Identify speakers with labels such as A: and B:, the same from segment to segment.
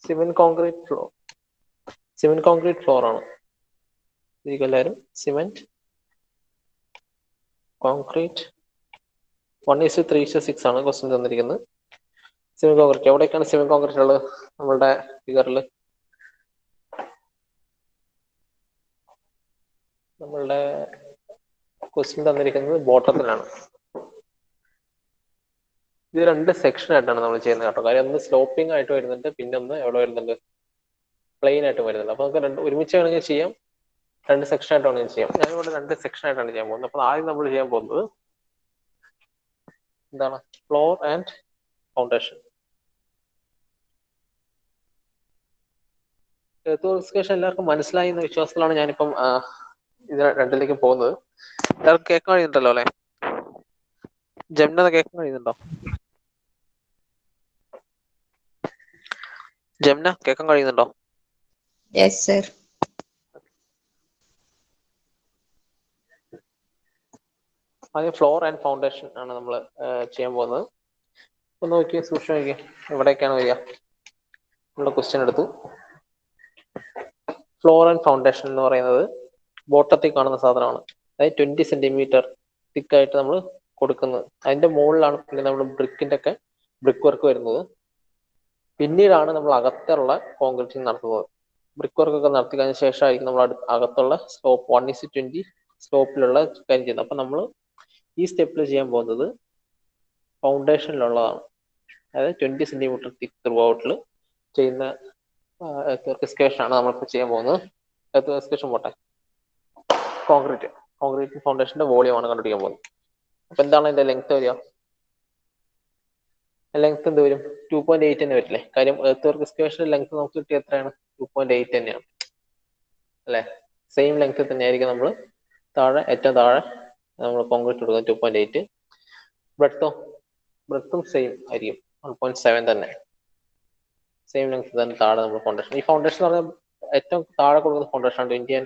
A: Cement concrete floor ആണ്. എല്ലാവരും cement concrete 1:3:6 ആണ് ക്വസ്റ്റ്യൻ തന്നിരിക്കുന്നത്. സിമെന്റ് കോൺക്രീറ്റ് എവിടേക്കാണ് സിമെന്റ് കോൺക്രീറ്റ് ഉള്ളത്? നമ്മളുടെ ഫിഗറിൽ നമ്മളുടെ ക്വസ്റ്റ്യൻ തന്നിരിക്കുന്നത് ബോട്ടത്തിലാണ്. ഇത് 2 സെക്ഷൻ ആയിട്ടാണ് നമ്മൾ ചെയ്യുന്നത് കേട്ടോ. കാര്യം ഒന്ന് സ്ലോപ്പിംഗ് ആയിട്ട് വരുന്നുണ്ട്, പിന്നെ ഒന്ന് എവിടെ വരുന്നുണ്ട്, പ്ലെയിൻ ആയിട്ട് വരുന്നുണ്ട്. അപ്പൊ നമുക്ക് 2 ഒരുമിച്ച് വേണമെങ്കിൽ ചെയ്യാം, 2 സെക്ഷൻ ആയിട്ട് വേണമെങ്കിൽ ചെയ്യാം. ഞാനിവിടെ 2 സെക്ഷൻ ആയിട്ടാണ് ചെയ്യാൻ പോകുന്നത്. അപ്പൊ ആദ്യം നമ്മൾ ചെയ്യാൻ പോകുന്നത് എന്താണ്? Floor and foundation. എർത്ത് എല്ലാവർക്കും മനസ്സിലായി എന്ന വിശ്വാസത്തിലാണ് ഞാനിപ്പം ഇത് 2ലേക്ക് പോകുന്നത്. എല്ലാവർക്കും കേൾക്കാൻ കഴിയുന്നുണ്ടല്ലോ അല്ലെ? ജംന കേൾക്കാൻ കഴിയുന്നുണ്ടോ? ജംന കേൾക്കാൻ കഴിയുന്നുണ്ടോ?
B: Yes sir.
A: ആദ്യം ഫ്ലോർ ആൻഡ് ഫൗണ്ടേഷൻ ആണ് നമ്മൾ ചെയ്യാൻ പോകുന്നത്. ഒന്ന് നോക്കിയേ, സൂക്ഷിച്ച് നോക്കിയേ, എവിടേക്കാണ് വരിക. നമ്മുടെ ക്വസ്റ്റ്യൻ എടുത്തു. ഫ്ലോർ ആൻഡ് ഫൗണ്ടേഷൻ എന്ന് പറയുന്നത് ബോട്ടത്തിൽ കാണുന്ന സാധനമാണ്. അതായത് 20 സെന്റിമീറ്റർ തിക്കായിട്ട് നമ്മൾ കൊടുക്കുന്നത്. അതിന്റെ മുകളിലാണ് പിന്നെ നമ്മൾ ബ്രിക്ക് വർക്ക് വരുന്നത്. പിന്നീടാണ് നമ്മൾ അകത്തുള്ള കോൺക്രീറ്റിംഗ് നടത്തുന്നത്. ബ്രിക്ക് വർക്ക് ഒക്കെ നടത്തി കഴിഞ്ഞ ശേഷമായിരിക്കും നമ്മൾ അകത്തുള്ള സ്ലോപ്പ് 1:20 സ്ലോപ്പിലുള്ള കാര്യം ചെയ്യുന്നത്. അപ്പൊ നമ്മൾ ഈ സ്റ്റെപ്പിൽ ചെയ്യാൻ പോകുന്നത് ഫൗണ്ടേഷനിലുള്ളതാണ്. അതായത് 20 സെന്റിമീറ്റർ തിക്ക് ത്രൂ ഔട്ടിൽ ചെയ്യുന്ന എക്സ്കേഷൻ ആണ് നമ്മളിപ്പോൾ ചെയ്യാൻ പോകുന്നത്. എക്സ്കേഷൻ പോട്ടെ, കോൺക്രീറ്റ് ഫൗണ്ടേഷന്റെ വോളിയം ആണ് കണ്ടുപിടിക്കാൻ പോകുന്നത്. അപ്പൊ എന്താണ് അതിന്റെ ലെങ്ത് വരിക? ലെങ്ത് എന്ത് വരും? 2.8 തന്നെ വരില്ലേ? കാര്യം എർത്ത് വർക്ക് എക്സ്കേഷന്റെ ലെങ്ത് നമുക്ക് കിട്ടിയ എത്രയാണ്? 2.8 തന്നെയാണ് അല്ലെ? സെയിം ലെങ്ത് തന്നെയായിരിക്കും നമ്മൾ ഏറ്റവും താഴെ നമ്മൾ കോൺക്രീറ്റ് കൊടുക്കുന്നത് 2.8. ബ്രെഡ്ത്തും സെയിം ആയിരിക്കും, 1.7 തന്നെ. സെയിം ലെങ്ത് തന്നെ താഴെ നമ്മൾ ഫൗണ്ടേഷൻ. ഈ ഫൗണ്ടേഷൻ എന്ന് പറഞ്ഞാൽ ഏറ്റവും താഴെ കൊടുക്കുന്ന ഫൗണ്ടേഷൻ ആണ്. 20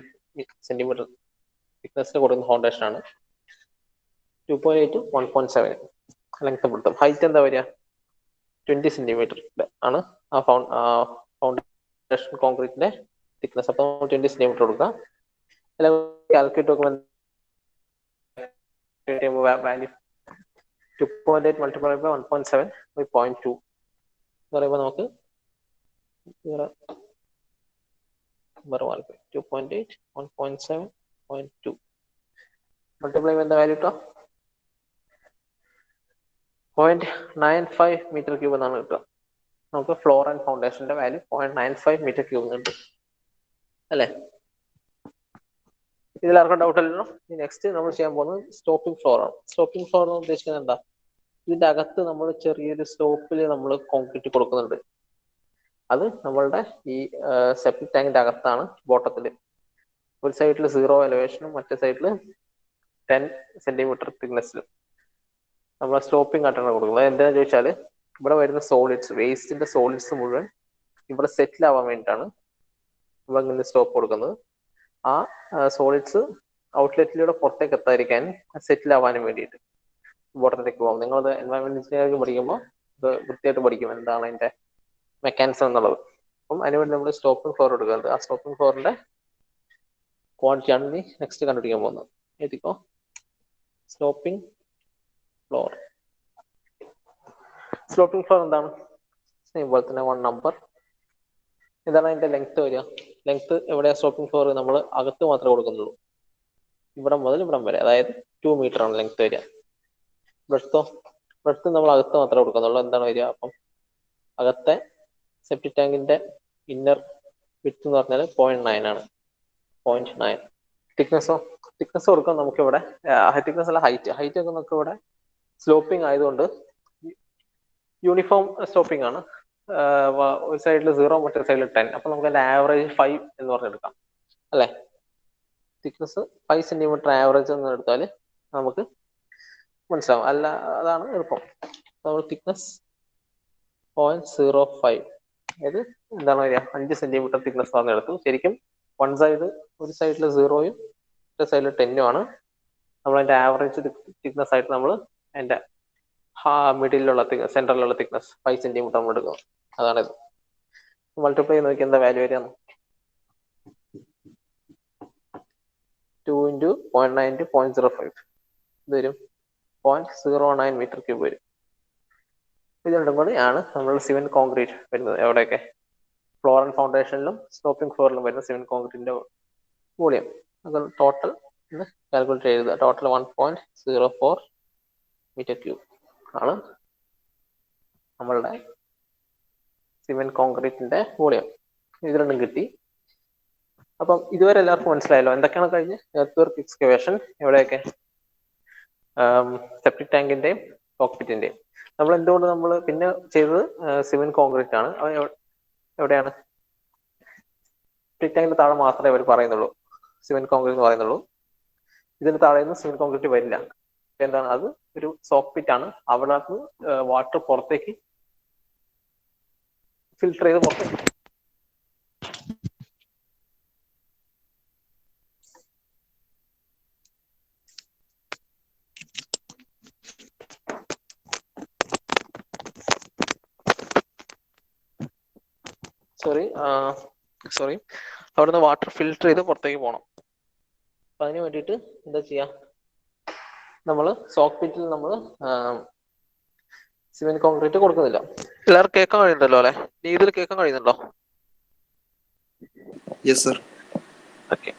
A: സെന്റിമീറ്റർ തിക്നെസ്സിൽ കൊടുക്കുന്ന ഫൗണ്ടേഷൻ ആണ്. 2.8 1.7 ലെങ്ത് ബ്രെഡ്ത്തും. ഹൈറ്റ് എന്താ വരിക? 20 സെന്റിമീറ്റർ ആണ് ആ ഫൗണ്ടേഷൻ കോൺക്രീറ്റിന്റെ തിക്നെസ്. അപ്പൊ 20 സെന്റിമീറ്റർ കൊടുക്കുക. കാൽക്കുലേറ്റ് നോക്കുമ്പോൾ വാല്യൂ 2.8 multiplied by 1.7 by 0.2 എന്ന് പറയുമ്പോൾ നമുക്ക് 2.8 1.7 0.2 മൾട്ടിപ്ലൈ ചെയ്യുന്ന വാല്യൂ കിട്ടുക 0.95 മീറ്റർ ക്യൂബ് എന്നാണ് കിട്ടുക. നമുക്ക് ഫ്ലോർ ആൻഡ് ഫൗണ്ടേഷന്റെ വാല്യൂ 0.95 മീറ്റർ ക്യൂബ് കിട്ടും അല്ലെ? ഇതിലാർക്കും ഡൗട്ട് അല്ലല്ലോ. നെക്സ്റ്റ് നമ്മൾ ചെയ്യാൻ പോകുന്നത് സ്റ്റോപ്പിംഗ് ഫ്ലോർ ആണ്. സ്റ്റോപ്പിംഗ് ഫ്ലോർ എന്ന് ഉദ്ദേശിക്കുന്നത് എന്താ? ഇതിന്റെ അകത്ത് നമ്മൾ ചെറിയൊരു സ്ലോപ്പിൽ നമ്മൾ കോൺക്രീറ്റ് കൊടുക്കുന്നുണ്ട്. അത് നമ്മളുടെ ഈ സെപ്റ്റിക് ടാങ്കിന്റെ അകത്താണ്, ബോട്ടത്തിൽ. ഒരു സൈഡിൽ 0 എലവേഷനും മറ്റേ സൈഡിൽ 10 സെന്റിമീറ്റർ തിക്നെസ്സിലും നമ്മൾ സ്ലോപ്പിംഗ് ആയിട്ടാണ് കൊടുക്കുന്നത്. എന്താണെന്ന് ചോദിച്ചാൽ ഇവിടെ വരുന്ന സോളിഡ്സ്, വേസ്റ്റിന്റെ സോളിഡ്സ് മുഴുവൻ ഇവിടെ സെറ്റിൽ ആവാൻ വേണ്ടിയിട്ടാണ് നമ്മൾ ഇങ്ങനെ സ്റ്റോപ്പ് കൊടുക്കുന്നത്. ആ സോളിഡ്സ് ഔട്ട്ലെറ്റിലൂടെ പുറത്തേക്ക് എത്താതിരിക്കാൻ, സെറ്റിൽ ആവാനും വേണ്ടിയിട്ട് ബോട്ടത്തിലേക്ക് പോകും. നിങ്ങളത് എൻവയോൺമെന്റ് എഞ്ചിനീയറിംഗ് പഠിക്കുമ്പോൾ ഇത് വൃത്തിയായിട്ട് പഠിക്കും എന്താണ് അതിന്റെ മെക്കാനിസം എന്നുള്ളത്. അപ്പം അതിനുവേണ്ടി നമ്മൾ സ്റ്റോപ്പിംഗ് ഫ്ലോർ എടുക്കുന്നത്. ആ സ്റ്റോപ്പിംഗ് ഫ്ലോറിന്റെ ക്വാണ്ടിറ്റി ആണ് ഇനി നെക്സ്റ്റ് കണ്ടുപിടിക്കാൻ പോകുന്നത്. എഴുതിക്കോ, സ്ലോപ്പിംഗ് ഫ്ലോർ. സ്ലോപ്പിംഗ് ഫ്ലോർ എന്താണ്? പോലെ തന്നെ 1 നമ്പർ. ഇതാണ് അതിന്റെ ലെങ്ത് വരിക. ലെങ്ത് എവിടെയാ സ്ലോപ്പിംഗ് ഫ്ലോർ? നമ്മൾ അകത്ത് മാത്രമേ കൊടുക്കുന്നുള്ളൂ. ഇവിടെ മുതൽ ഇവിടം വരെ, അതായത് 2 മീറ്റർ ആണ് ലെങ്ത് വരിക. ബ്രെഡ്ത്ത് നമ്മൾ അകത്ത് മാത്രമേ കൊടുക്കുന്നുള്ളൂ. എന്താണ് വരിക? അപ്പം അകത്തെ സെപ്റ്റിക് ടാങ്കിന്റെ ഇന്നർ വിഡ്ത്ത് എന്ന് പറഞ്ഞാൽ 0.9 ആണ്. 0.9. തിക്നെസ് കൊടുക്കാൻ നമുക്ക് ഇവിടെ തിക്നെസ് അല്ല, ഹൈറ്റ് ഒക്കെ നമുക്ക് ഇവിടെ സ്ലോപ്പിംഗ് ആയതുകൊണ്ട് യൂണിഫോം സ്ലോപ്പിംഗ് ആണ്. ഒരു സൈഡിൽ 0 മറ്റേ സൈഡിൽ 10. അപ്പൊ നമുക്ക് അതിന്റെ ആവറേജ് 5 എന്ന് പറഞ്ഞെടുക്കാം അല്ലെ? തിക്നെസ് 5 സെന്റിമീറ്റർ ആവറേജ് എന്ന് എടുത്താൽ നമുക്ക് മനസ്സിലാവും. അല്ല, അതാണ് എളുപ്പം. നമ്മൾ തിക്നെസ് 0.05, അതായത് എന്താണ് വരിക? 5 സെന്റിമീറ്റർ തിക്നെസ് പറഞ്ഞെടുത്തു. ശരിക്കും ഒരു സൈഡിൽ 0യും മറ്റേ സൈഡിൽ 10ഉം ആണ്. നമ്മൾ അതിന്റെ ആവറേജ് തിക്നെസ് ആയിട്ട് നമ്മൾ അതിന്റെ മിഡിലുള്ള സെന്ററിലുള്ള തിക്നെസ് 5 സെന്റിമീറ്റർ നമ്മൾ എടുക്കുക. അതാണിത്. മൾട്ടിപ്ലൈ ചെയ്ത് നോക്കി എന്താ വാല്യൂ വരിക. 2 × 0.9 × 0.05 ഇത് വരും 0.09 മീറ്റർ ക്യൂബ് വരും. ഇത് രണ്ടും കൂടിയാണ് നമ്മൾ സിമെന്റ് കോൺക്രീറ്റ് വരുന്നത്. എവിടെയൊക്കെ? ഫ്ലോർ ആൻഡ് ഫൗണ്ടേഷനിലും സ്ലോപ്പിംഗ് ഫ്ലോറിലും വരുന്ന സിമെന്റ് കോൺക്രീറ്റിന്റെ വോളിയം. അത് ടോട്ടൽ കാൽക്കുലേറ്റ് ചെയ്തത് ടോട്ടൽ 1.04 മീറ്റർ ക്യൂബ് ആണ് നമ്മളുടെ സിമെന്റ് കോൺക്രീറ്റിന്റെ വോളിയം. ഇത് രണ്ടും കിട്ടി. അപ്പം ഇതുവരെ എല്ലാവർക്കും മനസ്സിലായല്ലോ എന്തൊക്കെയാണ് കഴിഞ്ഞ് എർത്ത് വർക്ക് എക്സ്കവേഷൻ എവിടെയൊക്കെ? സെപ്റ്റിക് ടാങ്കിന്റെയും കോക്പിറ്റിന്റെയും. നമ്മൾ എന്തുകൊണ്ട് നമ്മൾ പിന്നെ ചെയ്തത് സിമെന്റ് കോൺക്രീറ്റ് ആണ്. എവിടെയാണ്? സെപ്റ്റിക് ടാങ്കിന്റെ താഴെ മാത്രമേ അവർ പറയുന്നുള്ളൂ സിമെന്റ് കോൺക്രീറ്റ് എന്ന് പറയുന്നുള്ളൂ. ഇതിന് താഴെ നിന്ന് സിമെന്റ് കോൺക്രീറ്റ് വരില്ല. എന്താണ് അത്? ഒരു സോക്ക് ആണ്. അവിടെ വാട്ടർ പുറത്തേക്ക് ഫിൽട്ടർ ചെയ്ത് പുറത്തേക്ക് സോറി അവിടുന്ന് വാട്ടർ ഫിൽട്ടർ ചെയ്ത് പുറത്തേക്ക് പോകണം. അപ്പൊ അതിന് വേണ്ടിയിട്ട് എന്താ ചെയ്യാ? നമ്മൾ സോക്ക് പിറ്റിൽ നമ്മൾ സിമെന്റ് കോൺക്രീറ്റ് കൊടുക്കുന്നില്ല. എല്ലാവർക്കും കേൾക്കാൻ കഴിയുന്നുണ്ടല്ലോ അല്ലെ? ഇതിൽ കേൾക്കാൻ കഴിയുന്നുണ്ടോ?
C: Yes sir.
A: ഓക്കെ.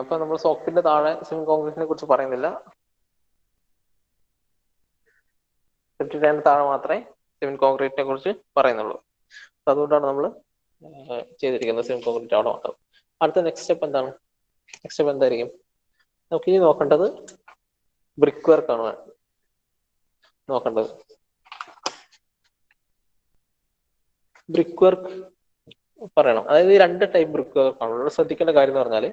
A: അപ്പൊ നമ്മൾ സോക്കിന്റെ താഴെ സിമെന്റ് കോൺക്രീറ്റിനെ കുറിച്ച് പറയുന്നില്ല. സെപ്റ്റിക് ടാങ്കിന് താഴെ മാത്രമേ സിമെന്റ് കോൺക്രീറ്റിനെ കുറിച്ച് പറയുന്നുള്ളൂ. അതുകൊണ്ടാണ് നമ്മൾ ചെയ്തിരിക്കുന്നത് സിമെന്റ് കോൺക്രീറ്റ് അവിടെ മാത്രം. അടുത്ത നെക്സ്റ്റ് സ്റ്റെപ്പ് എന്താണ്? നെക്സ്റ്റ് സ്റ്റെപ്പ് എന്തായിരിക്കും? നമുക്ക് ഇനി നോക്കേണ്ടത് ബ്രിക്ക് വർക്ക് ആണ് നോക്കേണ്ടത്. ബ്രിക്ക് വർക്ക് പറയണം. അതായത് ഈ രണ്ട് ടൈപ്പ് ബ്രിക്ക് വർക്ക് ആണ്. ശ്രദ്ധിക്കേണ്ട കാര്യം എന്ന് പറഞ്ഞാൽ,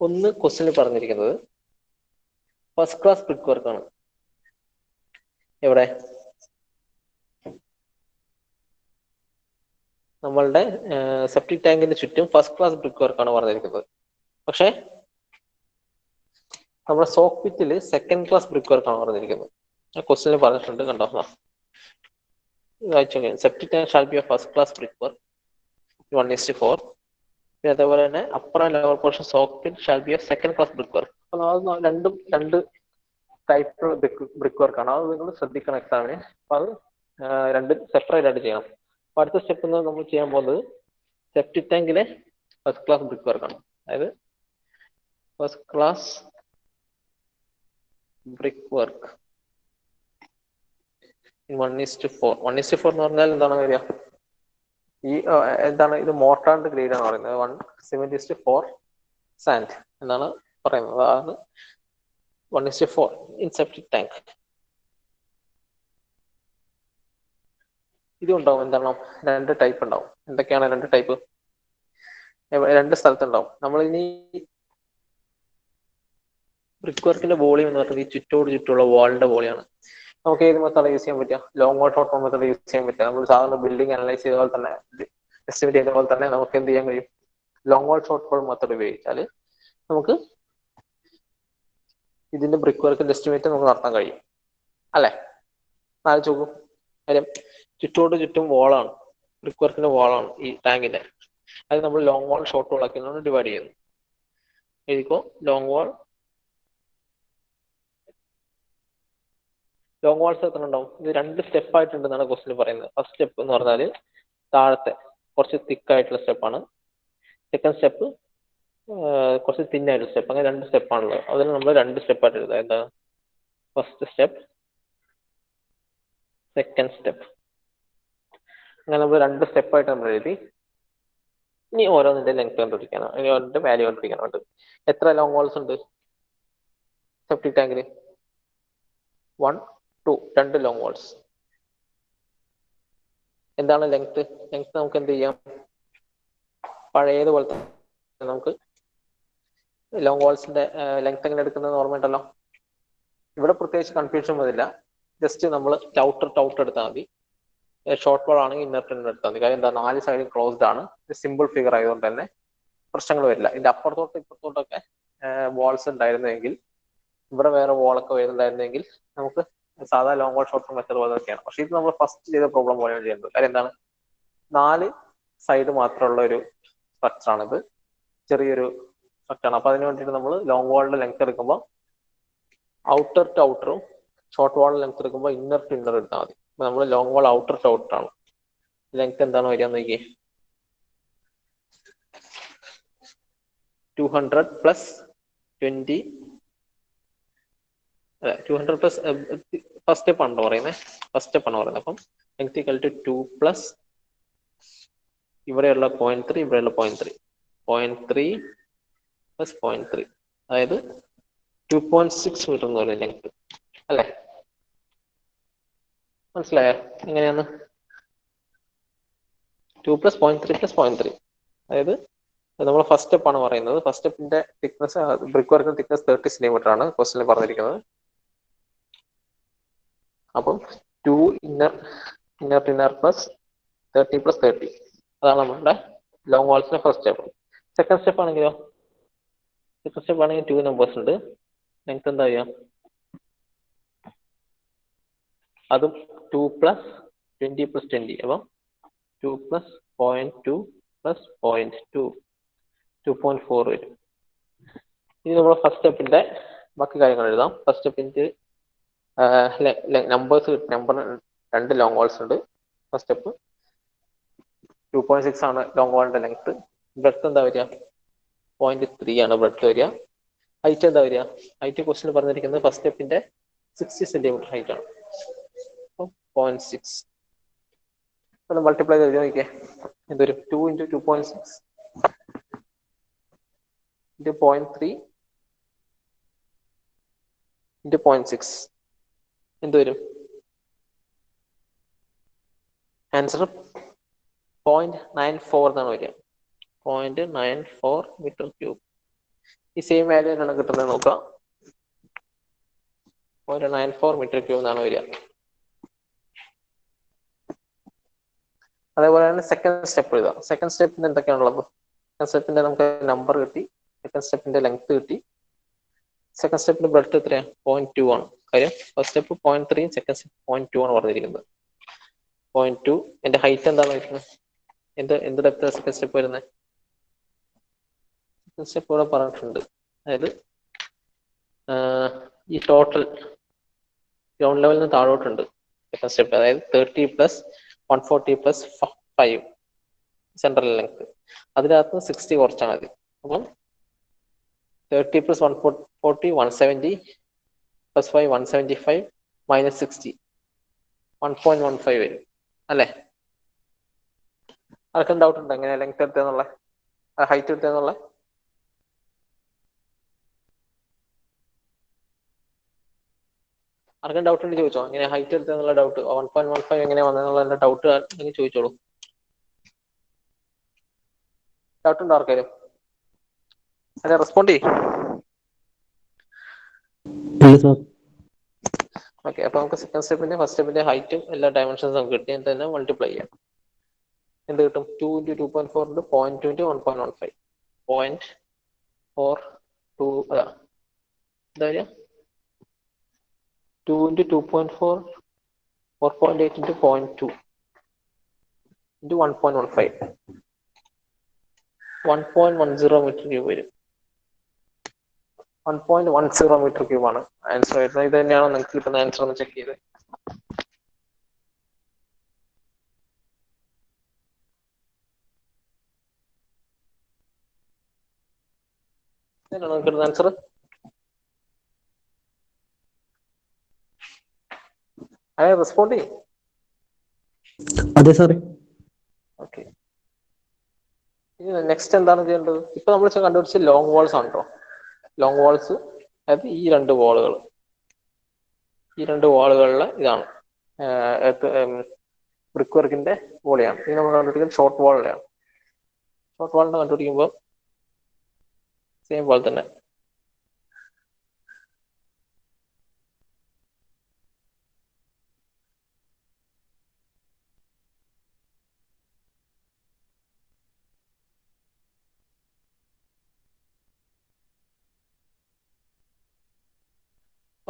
A: ഒന്ന് ക്വസ്റ്റ്യനിൽ പറഞ്ഞിരിക്കുന്നത് ഫസ്റ്റ് ക്ലാസ് ബ്രിക്ക് വർക്ക് ആണ്. എവിടെ? നമ്മളുടെ സെപ്റ്റിക് ടാങ്കിന്റെ ചുറ്റും ഫസ്റ്റ് ക്ലാസ് ബ്രിക്ക് വർക്ക് ആണ് പറഞ്ഞിരിക്കുന്നത്. പക്ഷെ നമ്മുടെ സോക്ക് പിറ്റില് സെക്കൻഡ് ക്ലാസ് ബ്രിക്ക് വർക്ക് ആണ് പറഞ്ഞിരിക്കുന്നത്. ക്വസ്റ്റ്യനിൽ പറഞ്ഞിട്ടുണ്ട്, കണ്ടോ? Septic tank shall be a first class brick work 1:4. പിന്നെ അതേപോലെ തന്നെ upper and lower portion soak pit shall be a second class brick work. അപ്പൊ അത് രണ്ടും രണ്ട് ടൈപ്പ് ബ്രിക്ക് വർക്ക് ആണ്. അത് നിങ്ങൾ ശ്രദ്ധിക്കണം എക്സാമിന്. അപ്പൊ അത് രണ്ടും സെപ്പറേറ്റ് ആയിട്ട് ചെയ്യണം. അപ്പൊ അടുത്ത സ്റ്റെപ്പ് നമ്മൾ ചെയ്യാൻ പോകുന്നത് സെപ്റ്റിക് ടാങ്കിലെ ഫസ്റ്റ് ക്ലാസ് ബ്രിക്ക് വർക്ക് ആണ്. അതായത് ഫസ്റ്റ് ക്ലാസ് ബ്രിക്ക് വർക്ക് 1:4. 1:4 എന്ന് പറഞ്ഞാൽ എന്താണ് വരിക? ഈ എന്താണ് ഇത്? മോർട്ടാറിന്റെ ഗ്രേഡ് ആണ് പറയുന്നത്. 1 cement 4 സാൻഡ് എന്നാണ് പറയുന്നത്. അതാണ് 1:4 ഇൻ സെപ്റ്റിക് ടാങ്ക്. ഇതും ഉണ്ടാവും. എന്താണ്? രണ്ട് ടൈപ്പ് ഉണ്ടാവും. എന്തൊക്കെയാണ് രണ്ട് ടൈപ്പ്? രണ്ട് സ്ഥലത്തുണ്ടാവും. നമ്മളിനി ബ്രിക്ക് വർക്കിന്റെ വോളിയം എന്ന് പറയുന്നത് ഈ ചുറ്റോട് ചുറ്റുള്ള വാളിന്റെ വോളിയാണ്. നമുക്ക് ഏത് മെത്തേഡ് യൂസ് ചെയ്യാൻ പറ്റുക? Long wall short wall method use ചെയ്യാൻ പറ്റുക. നമ്മൾ സാധാരണ ബിൽഡിംഗ് അനലൈസ് ചെയ്ത പോലെ തന്നെ, എസ്റ്റിമേറ്റ് ചെയ്ത പോലെ തന്നെ നമുക്ക് എന്ത് ചെയ്യാൻ കഴിയും? Long wall short wall method ഉപയോഗിച്ചാൽ നമുക്ക് ഇതിന്റെ ബ്രിക്ക് വർക്കിന്റെ എസ്റ്റിമേറ്റ് നമുക്ക് നടത്താൻ കഴിയും അല്ലെ? ആലോചിച്ച് നോക്കൂ. കാര്യം ചുറ്റോട് ചുറ്റും വാളാണ്, ബ്രിക്ക് വർക്കിന്റെ വാളാണ് ഈ ടാങ്കിന്റെ. അത് നമ്മൾ ലോങ് വാൾ ഷോർട്ട് വാൾ ആക്കി ഡിവൈഡ് ചെയ്യുന്നു. എഴുതിക്കോ, ലോങ് വാൾ. ലോങ് വാൾസ് എത്ര ഉണ്ടാവും? ഇത് രണ്ട് സ്റ്റെപ്പ് ആയിട്ടുണ്ടെന്നാണ് ക്വസ്റ്റ്യൻ പറയുന്നത്. ഫസ്റ്റ് സ്റ്റെപ്പ് എന്ന് പറഞ്ഞാൽ താഴത്തെ കുറച്ച് തിക്കായിട്ടുള്ള സ്റ്റെപ്പാണ്. സെക്കൻഡ് സ്റ്റെപ്പ് കുറച്ച് തിന്നായിട്ടുള്ള സ്റ്റെപ്പ്. അങ്ങനെ രണ്ട് സ്റ്റെപ്പാണുള്ളത്. അതിന് നമ്മൾ രണ്ട് സ്റ്റെപ്പായിട്ട് എഴുതുക. എന്താ? First step, second step. അങ്ങനെ നമ്മൾ രണ്ട് സ്റ്റെപ്പായിട്ട് നമ്മൾ എഴുതി. ഇനി ഓരോന്നിന്റെ ലെങ്ത് കണ്ടുപിടിക്കാനാണ്, ഇനി ഓരോന്നിന്റെ വാല്യൂ കണ്ടുപിടിക്കാനുണ്ട്. എത്ര ലോങ് വാൾസ് ഉണ്ട് സെപ്റ്റിക് ടാങ്കില്? 1, 2 രണ്ട് ലോങ് വാൾസ്. എന്താണ് ലെങ്ത്? ലെങ്ത് നമുക്ക് എന്ത് ചെയ്യാം? പഴയതുപോലെ തന്നെ നമുക്ക് ലോങ് വാൾസിന്റെ ലെങ്ത് എങ്ങനെ എടുക്കുന്നത് ഓർമ്മ ഉണ്ടല്ലോ. ഇവിടെ പ്രത്യേകിച്ച് കൺഫ്യൂഷൻ വരില്ല. ജസ്റ്റ് നമ്മൾ ടൗട്ടർ എടുത്താൽ മതി. ഷോർട്ട് വാൾ ആണെങ്കിൽ ഇന്നർ ടെൻ എടുത്താൽ മതി. കാര്യം എന്താ? 4 സൈഡും ക്ലോസ്ഡ് ആണ്. സിമ്പിൾ ഫിഗർ ആയതുകൊണ്ട് തന്നെ പ്രശ്നങ്ങൾ വരില്ല. ഇതിന്റെ അപ്പുറത്തോട്ട് ഇപ്പുറത്തോട്ടൊക്കെ വാൾസ് ഉണ്ടായിരുന്നെങ്കിൽ, ഇവിടെ വേറെ വാളൊക്കെ വരുന്നുണ്ടായിരുന്നെങ്കിൽ നമുക്ക് സാധാ long wall short wall method പോലെയൊക്കെയാണ്. പക്ഷെ ഇത് നമ്മൾ ഫസ്റ്റ് ചെയ്ത പ്രോബ്ലം പോലെയാണ് ചെയ്യുന്നത്. കാര്യം എന്താണ്, 4 സൈഡ് മാത്രമുള്ള ഒരു സ്ട്രക്ചറാണിത്, ചെറിയൊരു സ്ട്രക്ചറാണ്. അപ്പൊ അതിന് വേണ്ടിയിട്ട് നമ്മൾ ലോങ് വാളിന്റെ ലെങ്ത് എടുക്കുമ്പോൾ ഔട്ടർ ടു ഔട്ടറും ഷോർട്ട് വാളിന്റെ ലെങ്ത് എടുക്കുമ്പോൾ ഇന്നർ ടു ഇന്നർ എടുത്താൽ മതി. അപ്പൊ നമ്മൾ long wall outer to outer ആണ്. ലെങ്ത് എന്താണ് വരിക നോക്കിയേ, 200 പ്ലസ് 20, 200 പ്ലസ് ഫസ്റ്റ് സ്റ്റെപ്പ് ആണോ പറയുന്നത്, ഫസ്റ്റ് സ്റ്റെപ്പ് ആണ് പറയുന്നത്. അപ്പം ലെങ്ത് ഈക്വൽ ടു 2 പ്ലസ് ഇവിടെയുള്ള 0.3, ഇവിടെയുള്ള 0.3, 0.3 പ്ലസ് 0.3, അതായത് 2.6 മീറ്റർ എന്ന് പറയുന്നത് ലെങ്ത് അല്ലേ? മനസ്സിലായോ എങ്ങനെയാന്ന്? 2 പ്ലസ് 0.3 പ്ലസ് 0.3, അതായത് നമ്മൾ ഫസ്റ്റ് സ്റ്റെപ്പ് ആണ് പറയുന്നത്. ഫസ്റ്റ് സ്റ്റെപ്പിന്റെ തിക്നെസ്, ബ്രിക്ക് വർക്കിന്റെ തിക്നെസ് 30 സെന്റിമീറ്റർ ആണ് ക്വസ്റ്റിനിൽ പറഞ്ഞിരിക്കുന്നത്. അപ്പം 2 inner to inner plus 30 plus 30, അതാണ് നമ്മുടെ ലോങ് വാൾസിന്റെ ഫസ്റ്റ് സ്റ്റെപ്പ്. സെക്കൻഡ് സ്റ്റെപ്പ് ആണെങ്കിലോ, സെക്കൻഡ് സ്റ്റെപ്പ് ആണെങ്കിൽ 2 നമ്പേഴ്സ് ഉണ്ട്. ലെങ്ത് എന്താ ചെയ്യാം, അതും 2 പ്ലസ് 20 പ്ലസ് 20, അപ്പം 2 പ്ലസ് 0.2 പ്ലസ് 0.2, 2.4 വരും. ഇനി നമ്മൾ ഫസ്റ്റ് സ്റ്റെപ്പിന്റെ ബാക്കി കാര്യങ്ങൾ എഴുതാം. ഫസ്റ്റ് സ്റ്റെപ്പിന്റെ നമ്പേഴ്സ്, നമ്പർ 2 ലോങ് വാൾസ് ഉണ്ട്. ഫസ്റ്റ് സ്റ്റെപ്പ് 2.6 ആണ് ലോങ് വാളിന്റെ ലെങ്ത്. ബ്രെഡ്ത്ത് എന്താ വരിക, 0.3 ആണ് ബ്രെഡ്ത്ത് വരിക. ഹൈറ്റ് എന്താ വരിക, ഹൈറ്റ് ക്വസ്റ്റിന് പറഞ്ഞിരിക്കുന്നത് ഫസ്റ്റ് സ്റ്റെപ്പിന്റെ 60 സെന്റിമീറ്റർ ഹൈറ്റ് ആണ്. അപ്പം 0.6 മൾട്ടിപ്ലൈ ചെയ്ത് നോക്കിയേ, എന്തൊരു 2 × 2.6 × 0.3 × 0.6 എന്ത് വരും? ആൻസർ 0.94 എന്നാണ് വരിക. 0.94 മീറ്റർ ക്യൂബ്. ഈ സെയിം വാല്യൂ എന്നാണ് കിട്ടുന്നത് നോക്കാം. 0.94 മീറ്റർ ക്യൂബ് എന്നാണ് വരിക. അതേപോലെ തന്നെ സെക്കൻഡ് സ്റ്റെപ്പ് എഴുതാം. സെക്കൻഡ് സ്റ്റെപ്പിന് എന്തൊക്കെയാണുള്ളത്? സെക്കൻഡ് സ്റ്റെപ്പിന്റെ നമുക്ക് നമ്പർ കിട്ടി, സെക്കൻഡ് സ്റ്റെപ്പിന്റെ ലെങ്ത് കിട്ടി. സെക്കൻഡ് സ്റ്റെപ്പിന്റെ ബ്രെഡ്ത്ത് എത്രയാണ്, 0.2 ആണ്. കാര്യം ഫസ്റ്റ് സ്റ്റെപ്പ് 0.3, സെക്കൻഡ് സ്റ്റെപ്പ് 0.2 ആണ് പറഞ്ഞിരിക്കുന്നത്. 0.2. എന്റെ ഹൈറ്റ് എന്താണ് വരുന്നത്, എന്ത് ഡെപ്ത് സെക്കൻഡ് സ്റ്റെപ്പ് വരുന്നത്? സെക്കൻഡ് സ്റ്റെപ്പ് ഇവിടെ പറഞ്ഞിട്ടുണ്ട്. അതായത് ഈ ടോട്ടൽ ഗ്രൗണ്ട് ലെവലിൽ നിന്ന് താഴോട്ടുണ്ട് സെക്കൻഡ് സ്റ്റെപ്പ്, അതായത് 30 പ്ലസ് 140 പ്ലസ് 5 സെൻട്രൽ ലെങ്ത്. അതിനകത്ത് 60 കുറച്ചാൽ മതി. അപ്പം 30 പ്ലസ് 140 170 പ്ലസ് 5 175 മൈനസ് 60 1.15 വരും അല്ലേ? ആർക്കും ഡൗട്ട് ഉണ്ടോ എങ്ങനെയാ ലെങ്ത് എടുത്തെന്നുള്ള, ഹൈറ്റ് എടുത്തെന്നുള്ള? ആർക്കും ഡൗട്ട് ഉണ്ട് ചോദിച്ചോ, എങ്ങനെ ഹൈറ്റ് എടുത്തെന്നുള്ള ഡൗട്ട്, 1.15 എങ്ങനെയാ വന്നതെന്നുള്ള ഡൗട്ട് ചോദിച്ചോളൂ. ഡൗട്ട് ഉണ്ടോ ആർക്കാരും? അതെ, റെസ്പോണ്ട് ചെയ്യും. ഓക്കെ, അപ്പൊ നമുക്ക് സെക്കൻഡ് സ്റ്റെപ്പിന്റെ ഫസ്റ്റ് സ്റ്റെപ്പിന്റെ ഹൈറ്റും എല്ലാ ഡയമെൻഷൻസും നമുക്ക് കിട്ടി. എന്നിട്ട് തന്നെ മൾട്ടിപ്ലൈ ചെയ്യാം. എന്ത് കിട്ടും? 2 × 2.4 ഉണ്ട്, 0.2 × 1.15, 0.42, എന്താ വരിക? 2 × 2.4 4.8 × 0.2 × 1.15 1.10 മീറ്റർ ക്യൂബ് വരും. 1.10 മീറ്റർ ക്യൂബ് ആണ് ആൻസർ വരുന്നത്. ഇത് തന്നെയാണോ നിങ്ങൾക്ക് കിട്ടുന്ന ആൻസർ ഒന്ന് ചെക്ക് ചെയ്ത്. ഇതന്നെയാണോ നിങ്ങൾക്ക് കിട്ടുന്ന ആൻസർ? അതെ, റെസ്പോണ്ട് ചെയ്യും.
C: അതെ സാറേ.
A: ഓക്കെ, ഇനി നെക്സ്റ്റ് എന്താണ് ചെയ്യേണ്ടത്? ഇപ്പൊ നമ്മൾ കണ്ടുപിടിച്ച ലോങ് വാൾസ് ആണ് കേട്ടോ. ലോങ് വാൾസ്, അതായത് ഈ രണ്ട് വാളുകളിലെ ഇതാണ് ബ്രിക്ക് വർക്കിന്റെ വോളിയാണ്. ഇത് നമ്മൾ കണ്ടുപിടിക്കുന്നത് ഷോർട്ട് വാളിലെയാണ്. ഷോർട്ട് വാളിനെ കണ്ടുപിടിക്കുമ്പോൾ സെയിം പോലെ തന്നെ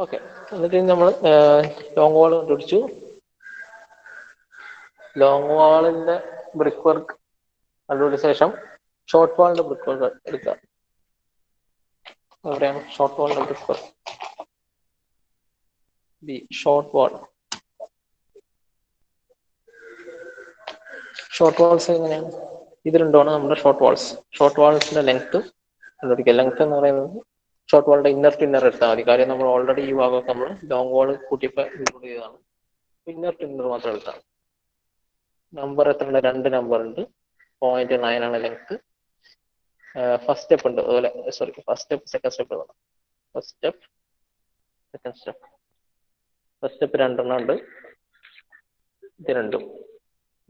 A: ഓക്കെ, എന്നിട്ട് നമ്മൾ ലോങ് വാൾ കണ്ടുപിടിച്ചു. ലോങ് വാളിന്റെ ബ്രിക്ക് വർക്ക് കണ്ടുപിടിച്ച ശേഷം ഷോർട്ട് വാളിന്റെ ബ്രിക്ക് വർക്ക് എടുക്കുക. എവിടെയാണ് ഷോർട്ട് വാളിന്റെ brick work? B short wall. Short walls എങ്ങനെയാണ്? ഇത് രണ്ടുമാണ് നമ്മുടെ ഷോർട്ട് വാൾസ്. ഷോർട്ട് വാൾസിന്റെ ലെങ്ത് കണ്ടുപിടിക്കുക. ലെങ്ത് എന്ന് പറയുന്നത് ഷോർട്ട് വാളിന്റെ ഇന്നർ ടു ഇന്നർ എടുത്താൽ മതി. കാര്യം നമ്മൾ ഓൾറെഡി ഈ ഭാഗമൊക്കെ നമ്മൾ ലോങ് വാൾ കൂട്ടിയപ്പോൾ ഇൻക്ലൂഡ് ചെയ്തതാണ്. ഇന്നർ ടു ഇന്നർ മാത്രം എടുത്താൽ. നമ്പർ എത്ര ഉണ്ട്? 2 നമ്പർ ഉണ്ട്. 0.9 ആണ് ലെങ്ത്. ഫസ്റ്റ് സ്റ്റെപ്പ് ഉണ്ട് അതുപോലെ. Sorry, first step second step. First step second step. First step 2 എണ്ണം ഉണ്ട്. ഇത് രണ്ടും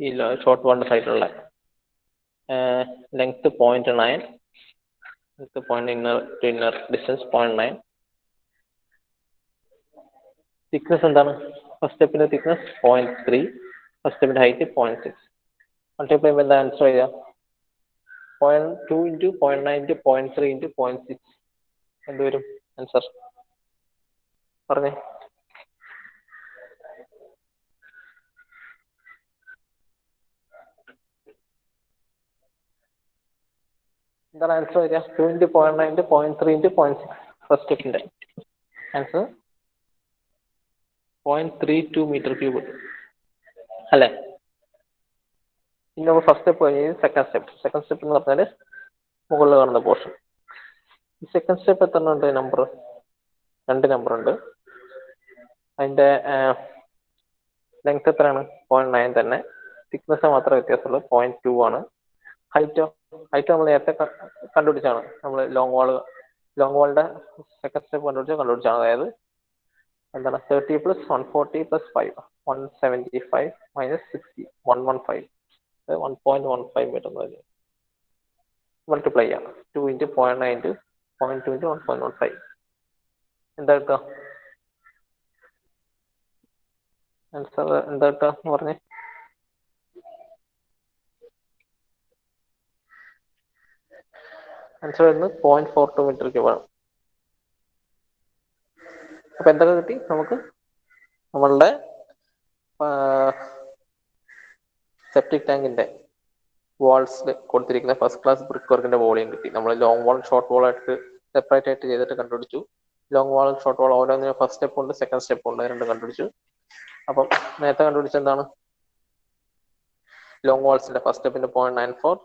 A: ഈ ഷോർട്ട് വാളിന്റെ സൈഡിലുള്ള length 0.9, length point inner to inner distance 0.9. Thickness എന്താണ്? ഫസ്റ്റ് സ്റ്റെപ്പിന്റെ തിക്നെസ് 0.3, ഫസ്റ്റ് സ്റ്റെപ്പിന്റെ ഹൈറ്റ് 0.6. മൾട്ടിപ്ലൈ ചെയ്യുമ്പോൾ എന്താ ആൻസർ ചെയ്യുക? 0.2 ഇൻറ്റു 0.9 ഇൻറ്റു 0.3 ഇൻറ്റു 0.6 എന്തുവരും ആൻസർ? പറഞ്ഞേ. എന്താണ് ആൻസർ വരിക? 2 ഇൻറ്റു 0.9 ഇൻറ്റു 0.3 ഇൻറ്റു 0.6. ഫസ്റ്റ് സ്റ്റെപ്പിന്റെ ആൻസർ 0.32 മീറ്റർ ക്യൂബ് അല്ലേ? ഇനി നമ്മൾ ഫസ്റ്റ് സ്റ്റെപ്പ് കഴിഞ്ഞ് സെക്കൻഡ് സ്റ്റെപ്പ്. സെക്കൻഡ് സ്റ്റെപ്പ് എന്ന് പറഞ്ഞാൽ മുകളിൽ കാണുന്ന പോർഷൻ. ഈ സെക്കൻഡ് സ്റ്റെപ്പ് എത്ര ഉണ്ട്? നമ്പർ 2 നമ്പർ ഉണ്ട്. അതിന്റെ ലെങ്ത് എത്രയാണ്? 0.9 തന്നെ. തിക്നെസ് മാത്രമേ വ്യത്യാസമുള്ളൂ, 0.2 ആണ്. ഹൈറ്റ് നമ്മൾ നേരത്തെ കണ്ടുപിടിച്ചാണ്. നമ്മൾ ലോങ് വാളിന്റെ സെക്കൻഡ് സ്റ്റെപ്പ് കണ്ടുപിടിച്ചാണ്. അതായത് എന്താണ്? 30 plus 140 plus 5 175 minus 60 115 1.15 metre multiply ചെയ്യാം. 2 ഇൻറ്റു 0.9 ഇൻറ്റു 0.2 ഇൻറ്റു 1.15 എന്താ കിട്ടുക? ആൻസർ എന്താ കിട്ടുക എന്ന് പറഞ്ഞേ. ആൻസർ വരുന്നത് 0.42 മീറ്റർ ക്യൂബാണ്. അപ്പൊ എന്തൊക്കെ കിട്ടി നമുക്ക്? നമ്മളുടെ സെപ്റ്റിക് ടാങ്കിന്റെ വാൾസിൽ കൊടുത്തിരിക്കുന്ന ഫസ്റ്റ് ക്ലാസ് ബ്രിക്ക് വർക്കിന്റെ വോളിയം കിട്ടി. നമ്മൾ ലോങ് വാൾ ഷോർട്ട് വാൾ ആയിട്ട് സെപ്പറേറ്റ് ആയിട്ട് ചെയ്തിട്ട് കണ്ടുപിടിച്ചു. ലോങ് വാൾ ഷോർട്ട് വാൾ ഓരോന്നിനും ഫസ്റ്റ് സ്റ്റെപ്പ് ഉണ്ട്, സെക്കൻഡ് സ്റ്റെപ്പ് ഉണ്ട്. രണ്ടും കണ്ടുപിടിച്ചു. അപ്പം നേരത്തെ കണ്ടുപിടിച്ച എന്താണ്? ലോങ് വാൾസിന്റെ ഫസ്റ്റ് സ്റ്റെപ്പിന്റെ 0.94,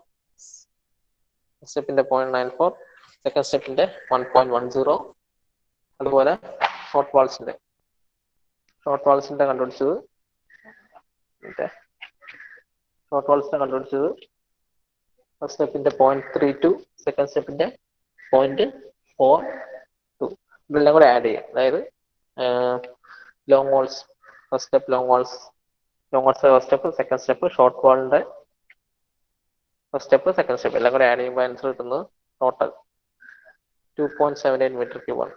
A: സ്റ്റെപ്പിന്റെ 0.94, സെക്കൻഡ് സ്റ്റെപ്പിന്റെ 1.10. അതുപോലെ ഷോർട്ട് വാൾസിന്റെ കണ്ടുപിടിച്ചത് ഫസ്റ്റ് സ്റ്റെപ്പിന്റെ 0.32, സെക്കൻഡ് സ്റ്റെപ്പിന്റെ 0.42. ഇതെല്ലാം കൂടെ ആഡ് ചെയ്യാം. അതായത് long walls first step, long walls first step, second step, short വാളിന്റെ ഫസ്റ്റ് സ്റ്റെപ്പ്, സെക്കൻഡ് സ്റ്റെപ്പ് എല്ലാം കൂടെ ആഡ് ചെയ്യുമ്പോൾ ആൻസർ കിട്ടുന്നത് ടോട്ടൽ 2.78 മീറ്റർ ക്യൂബ് ആണ്.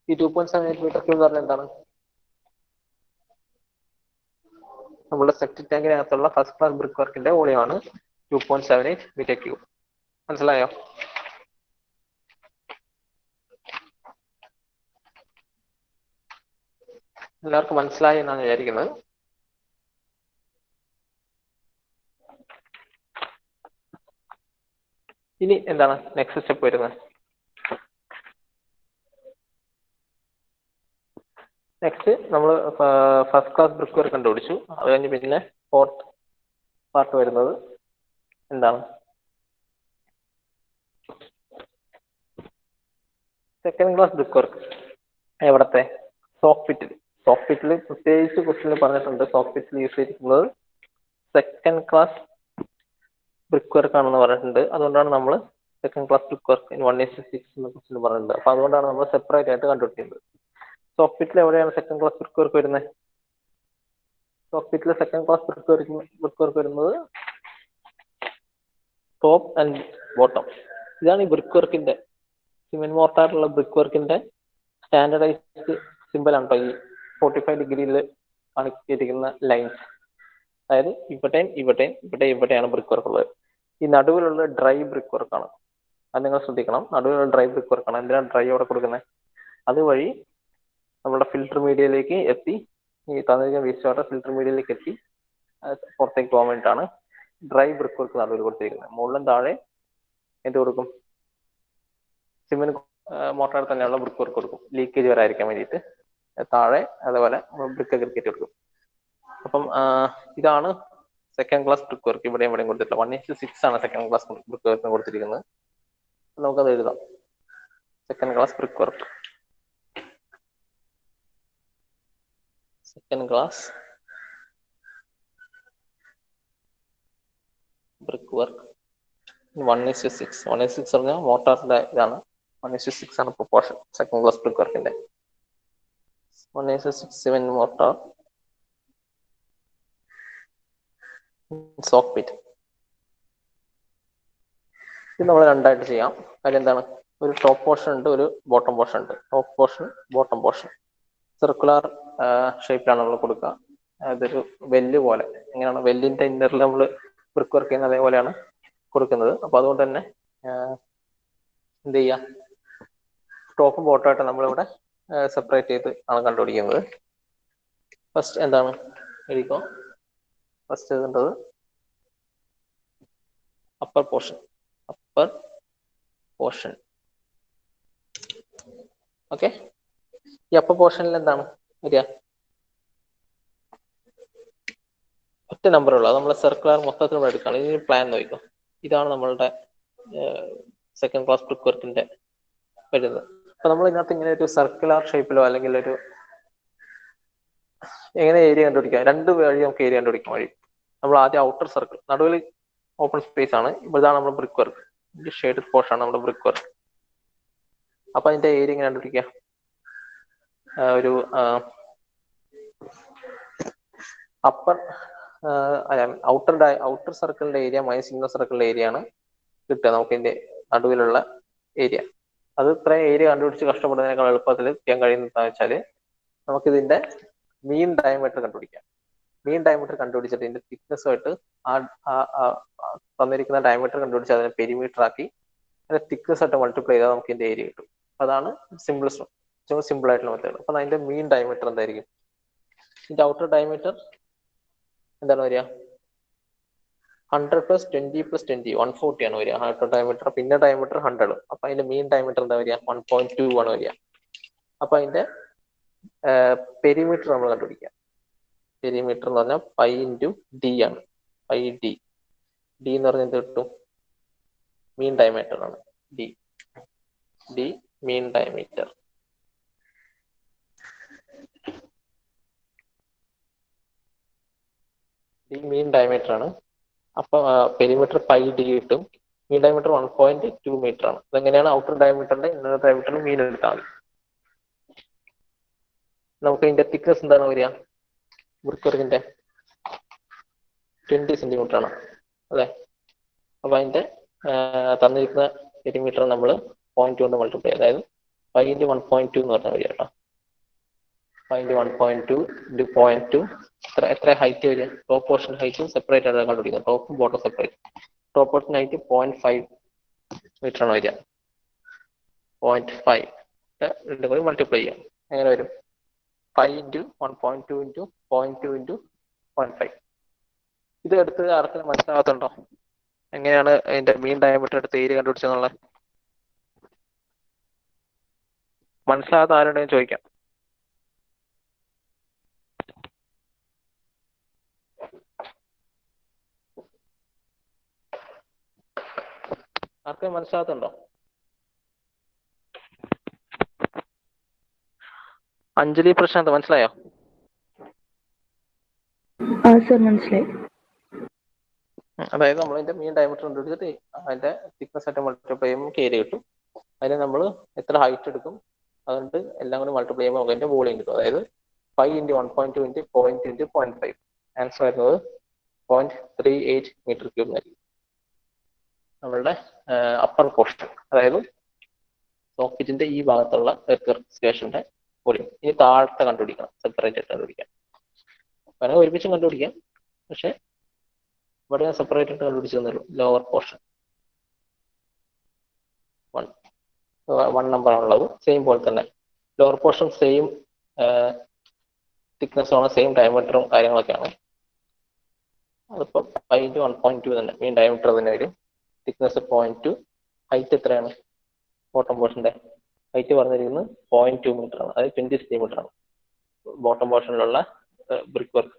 A: ഈ 2.78 മീറ്റർ ക്യൂബ് എന്ന് പറഞ്ഞാൽ എന്താണ്? നമ്മുടെ സെപ്റ്റിക് ടാങ്കിനകത്തുള്ള ഫസ്റ്റ് ക്ലാസ് ബ്രിക്ക് വർക്കിന്റെ വോളിയമാണ് 2.78 മീറ്റർ ക്യൂബ്. മനസ്സിലായോ? എല്ലാവർക്കും മനസ്സിലായി എന്നാണ് വിചാരിക്കുന്നത്. ഇനി എന്താണ് നെക്സ്റ്റ് സ്റ്റെപ്പ് വരുന്നത്? നെക്സ്റ്റ് നമ്മൾ ഫസ്റ്റ് ക്ലാസ് ബ്രിക്ക് വർക്ക് കണ്ടുപിടിച്ചു. അത് കഴിഞ്ഞ് പിന്നെ ഫോർത്ത് പാർട്ട് വരുന്നത് എന്താണ്? Second class brick work. എവിടത്തെ? സോഫ്റ്റ് പിറ്റിൽ പ്രത്യേകിച്ച് ക്വസ്റ്റ്യനിൽ പറഞ്ഞിട്ടുണ്ട്. സോഫ്റ്റ് പിറ്റിൽ യൂസ് ചെയ്തിരിക്കുന്നത് സെക്കൻഡ് ക്ലാസ് ബ്രിക്ക് വർക്ക് ആണെന്ന് പറഞ്ഞിട്ടുണ്ട്. അതുകൊണ്ടാണ് നമ്മൾ സെക്കൻഡ് ക്ലാസ് ബ്രിക്ക് വർക്ക് 1:6 എന്ന ക്വസ്റ്റ്യൻ പറഞ്ഞിട്ടുണ്ട്. അപ്പൊ അതുകൊണ്ടാണ് നമ്മൾ സെപ്പറേറ്റ് ആയിട്ട് കണ്ടുപിടിക്കുന്നത്. സോഫ്റ്റ് പിറ്റിൽ എവിടെയാണ് സെക്കൻഡ് ക്ലാസ് ബ്രിക്ക് വർക്ക് വരുന്നത്? സോഫ്റ്റ് പിറ്റിൽ സെക്കൻഡ് ക്ലാസ് ബ്രിക്ക് വർക്ക് വരുന്നത് ടോപ്പ് ആൻഡ് ബോട്ടം. ഇതാണ് ഈ ബ്രിക്ക് വർക്കിന്റെ, സിമെന്റ് മോർട്ടാറുള്ള ബ്രിക്ക് വർക്കിന്റെ സ്റ്റാൻഡർഡൈസ്ഡ് സിമ്പിൾ ആണ് കേട്ടോ ഈ 45 ഡിഗ്രിയിൽ കാണിച്ചിരിക്കുന്ന ലൈൻസ്. അതായത് ഇവിടെയാണ് ബ്രിക്ക് വർക്ക് ഉള്ളത്. ഈ നടുവിലുള്ള ഡ്രൈ ബ്രിക്ക് വർക്കാണ്. അത് നിങ്ങൾ ശ്രദ്ധിക്കണം. നടുവിലുള്ള ഡ്രൈ ബ്രിക്ക് വർക്കാണ്. എന്തിനാണ് ഡ്രൈ അവിടെ കൊടുക്കുന്നത്? അതുവഴി നമ്മുടെ ഫിൽട്ടർ മീഡിയയിലേക്ക് എത്തി, ഈ തന്നിരിക്കുന്ന വേസ്റ്റ് വാട്ടർ ഫിൽട്ടർ മീഡിയയിലേക്ക് എത്തി പുറത്തേക്ക് പോകാൻ വേണ്ടിയിട്ടാണ് ഡ്രൈ ബ്രിക്ക് വർക്ക് നടുവിൽ കൊടുത്തിരിക്കുന്നത്. മുകളിലും താഴെ എന്ത് കൊടുക്കും? സിമെന്റ് മോട്ടറിൽ തന്നെയുള്ള ബ്രിക്ക് വർക്ക് കൊടുക്കും, ലീക്കേജ് വരാതിരിക്കാൻ വേണ്ടിയിട്ട്. താഴെ അതുപോലെ ബ്രിക്ക് ക്രിക്കറ്റ് കൊടുക്കും. അപ്പം ഇതാണ് സെക്കൻഡ് ക്ലാസ് ബ്രിക്ക് വർക്ക്. ഇവിടെയും കൊടുത്തിട്ടില്ല. 1:6 ആണ് സെക്കൻഡ് ക്ലാസ് ബ്രിക്ക് വർക്കിന് കൊടുത്തിരിക്കുന്നത്. നമുക്കത് എഴുതാം. Second class brick work, second class brick work 1:6. 1:6 പറഞ്ഞാൽ മോട്ടാറിന്റെ ഇതാണ്. 1:6 ആണ് പ്രൊപ്പോർഷൻ സെക്കൻഡ് ക്ലാസ് ബ്രിക്ക് വർക്കിന്റെ. 1:6 സിമെന്റ് മോട്ടാർ സോക്ക് പിറ്റ്. ഇത് നമ്മൾ രണ്ടായിട്ട് ചെയ്യാം. കാര്യം എന്താണ്? ഒരു ടോപ്പ് പോർഷൻ ഉണ്ട്, ഒരു ബോട്ടം പോർഷൻ ഉണ്ട്. Top portion, bottom portion circular ഷേപ്പിലാണ് നമ്മൾ കൊടുക്കുക. അതൊരു വെല്ല് പോലെ, എങ്ങനെയാണ് വെല്ലിന്റെ ഇന്നറിൽ നമ്മൾ ബ്രിക്ക് വർക്ക് ചെയ്യുന്നത് അതേപോലെയാണ് കൊടുക്കുന്നത്. അപ്പൊ അതുകൊണ്ട് തന്നെ എന്ത് ചെയ്യാം, ടോപ്പും ബോട്ടമായിട്ട് നമ്മളിവിടെ സെപ്പറേറ്റ് ചെയ്ത് ആണ് കണ്ടുപിടിക്കുന്നത്. ഫസ്റ്റ് എന്താണ് എഴുതിക്കോ. ഫസ്റ്റ് എഴുതേണ്ടത് upper portion. Upper portion. Okay. ഈ അപ്പർ പോർഷനിൽ എന്താണ് വരിക? ഒറ്റ നമ്പർ ഉള്ളു. അത് നമ്മൾ സർക്കുലർ മൊത്തത്തിൽ എടുക്കുകയാണ്. ഇതിന് പ്ലാൻ നോക്കിക്കോ. ഇതാണ് നമ്മളുടെ സെക്കൻഡ് ക്ലാസ് ബ്രിക്ക് വർക്കിന്റെ വരുന്നത്. അപ്പൊ നമ്മൾ ഇതിനകത്ത് ഇങ്ങനെ ഒരു സർക്കുലർ ഷേപ്പിലോ അല്ലെങ്കിൽ ഒരു എങ്ങനെ ഏരിയ കണ്ടുപിടിക്കാം? രണ്ട് വഴി നമുക്ക് ഏരിയ കണ്ടുപിടിക്കാൻ വഴി. നമ്മൾ ആദ്യം ഔട്ടർ സർക്കിൾ, നടുവിൽ ഓപ്പൺ സ്പേസ് ആണ്. ഇതാണ് നമ്മുടെ ബ്രിക്ക് വർക്ക്. ഈ ഷെയ്ഡ് പോർഷൻ ആണ് നമ്മുടെ ബ്രിക്ക് വർക്ക്. അപ്പൊ അതിന്റെ ഏരിയ എങ്ങനെ കണ്ടുപിടിക്കാം? ഒരു അപ്പർ ഔട്ടർ സർക്കിളിന്റെ ഏരിയ മൈനസ് ഇന്നർ സർക്കിളിന്റെ ഏരിയ ആണ് കിട്ടുക നമുക്ക് ഇതിന്റെ നടുവിലുള്ള ഏരിയ. അത് ഇത്രയും ഏരിയ കണ്ടുപിടിച്ച് കഷ്ടപ്പെടുന്നതിനേക്കാൾ എളുപ്പത്തിൽ ചെയ്യാൻ കഴിയുന്നതെന്ന് വെച്ചാൽ നമുക്കിതിന്റെ മീൻ ഡയമീറ്റർ കണ്ടുപിടിക്കാം. മീൻ ഡയമീറ്റർ കണ്ടുപിടിച്ചിട്ട് ഇതിന്റെ തിക്നെസ്സുമായിട്ട് തന്നിരിക്കുന്ന ഡയമീറ്റർ കണ്ടുപിടിച്ച് അതിനെ പെരിമീറ്റർ ആക്കി അതിന്റെ തിക്നെസ് ആയിട്ട് മൾട്ടിപ്ലൈ ചെയ്താൽ നമുക്ക് ഇതിന്റെ ഏരിയ കിട്ടും. അതാണ് സിമ്പിൾ ആയിട്ടുള്ള മെത്തേഡ്. അപ്പൊ അതിന്റെ മീൻ ഡയമീറ്റർ എന്തായിരിക്കും? ഇതിന്റെ ഔട്ടർ ഡയമീറ്റർ എന്താണ് വരിക? 100 + 20 + 20 140 ആണ് വരിക ഔട്ടർ ഡയമീറ്റർ. പിന്നെ ഡയമീറ്റർ 100. അപ്പൊ അതിന്റെ മീൻ ഡയമീറ്റർ എന്താ വരിക? 1.2 ആണ് വരിക. അപ്പൊ അതിന്റെ പെരിമീറ്റർ നമ്മൾ കണ്ടുപിടിക്കാം. പെരിമീറ്റർ എന്ന് പറഞ്ഞാൽ π × d ആണ്. πd. d എന്ന് പറഞ്ഞാൽ എന്ത് കിട്ടും? മീൻ ഡയമീറ്റർ ആണ്. d മീൻ ഡയമീറ്റർ. d മീൻ ഡയമീറ്റർ ആണ്. അപ്പൊ പെരിമീറ്റർ πd കിട്ടും. മീൻ ഡയമീറ്റർ 1.2 മീറ്റർ ആണ്. അതെങ്ങനെയാണ്? ഔട്ടർ ഡയമീറ്ററിന്റെ ഇന്നർ ഡയമീറ്ററിന് മീൻ എടുത്താൽ മതി. നമുക്ക് ഇതിന്റെ തിക്നെസ് എന്താണ് വരിക? ബ്രിക്ക് വർക്കിന്റെ 20 സെന്റിമീറ്റർ ആണ് അല്ലെ? അപ്പൊ അതിന്റെ തന്നിരിക്കുന്ന പെരിമീറ്റർ നമ്മൾ 0.2 കൊണ്ട് മൾട്ടിപ്ലൈ, അതായത് π × 1.2 എന്ന് പറഞ്ഞാൽ വരിക കേട്ടോ. π × 1.2 × 0.2 എത്ര ഹൈറ്റ് വരിക? ടോപ്പ് പോർഷൻ ഹൈറ്റും സെപ്പറേറ്റ് ആയിട്ട് കണ്ടുപിടിക്കുക. ടോപ്പും bottom separate. Top portion height 0.5 metre ആണ് വരിക. 0.5 രണ്ടും കൂടി മൾട്ടിപ്ലൈ ചെയ്യാം. എങ്ങനെ വരും? π × 1.2 × 0.2 × 0.5. ഇത് എടുത്ത് ആർക്കും മനസ്സിലാകത്തുണ്ടോ? എങ്ങനെയാണ് അതിന്റെ മീൻ ഡയമീറ്റർ എടുത്ത് ഏരിയ കണ്ടുപിടിച്ചെന്നുള്ളത് മനസ്സിലാകാത്ത ആരുണ്ടെങ്കിലും ചോദിക്കാം. ആർക്കും മനസ്സിലാകത്തുണ്ടോ? അഞ്ജലി പ്രശാന്ത് മനസ്സിലായോ?
B: മനസ്സിലായി.
A: അതായത് നമ്മൾ അതിന്റെ മീൻ ഡയമീറ്റർ കണ്ടുപിടിച്ചിട്ട് അതിന്റെ തിക്നെസ് ആയിട്ട് മൾട്ടിപ്ലൈ ചെയ്യുമ്പോൾ നമുക്ക് ഏരിയ കിട്ടും. അതിന് നമ്മൾ എത്ര ഹൈറ്റ് എടുക്കും അതുകൊണ്ട് എല്ലാം കൂടി മൾട്ടിപ്ലൈ ചെയ്യുമ്പോൾ നമുക്ക് അതിന്റെ വോളിയം കിട്ടും. അതായത് 5 × 1.2 × 0.2 × 0.5. ആൻസർ വരുന്നത് 0.38 മീറ്റർ ക്യൂബ് ആയിരിക്കും നമ്മളുടെ അപ്പർ പോർഷൻ, അതായത് സോക്കറ്റിന്റെ ഈ ഭാഗത്തുള്ള സ്റ്റേഷന്റെ വോളിയം. ഇനി താഴത്തെ കണ്ടുപിടിക്കണം, സെപ്പറേറ്റ് ആയിട്ട് കണ്ടുപിടിക്കാം. വേണമെങ്കിൽ ഒരുമിച്ചും കണ്ടുപിടിക്കാം, പക്ഷെ ഇവിടെ ഞാൻ സെപ്പറേറ്റ് ആയിട്ട് കണ്ടുപിടിച്ചു തന്നുള്ളൂ. ലോവർ പോർഷൻ 1 നമ്പർ ആണുള്ളത്. സെയിം പോലെ തന്നെ ലോവർ പോർഷൻ സെയിം തിക്നെസ് ആണ്, സെയിം ഡയമീറ്ററും കാര്യങ്ങളൊക്കെയാണ്. അതിപ്പോൾ 5 × 1.2 തന്നെ മെയിൻ ഡയമീറ്റർ തന്നെ വരും. തിക്നെസ് 0.2. ഹൈറ്റ് എത്രയാണ്? ബോട്ടം പോർഷന്റെ ഹൈറ്റ് പറഞ്ഞിരിക്കുന്നത് 0.2 മീറ്റർ ആണ്, അതായത് 20 സെന്റിമീറ്റർ ആണ്. ബോട്ടം പോർഷനിലുള്ള ബ്രിക്ക് വർക്ക്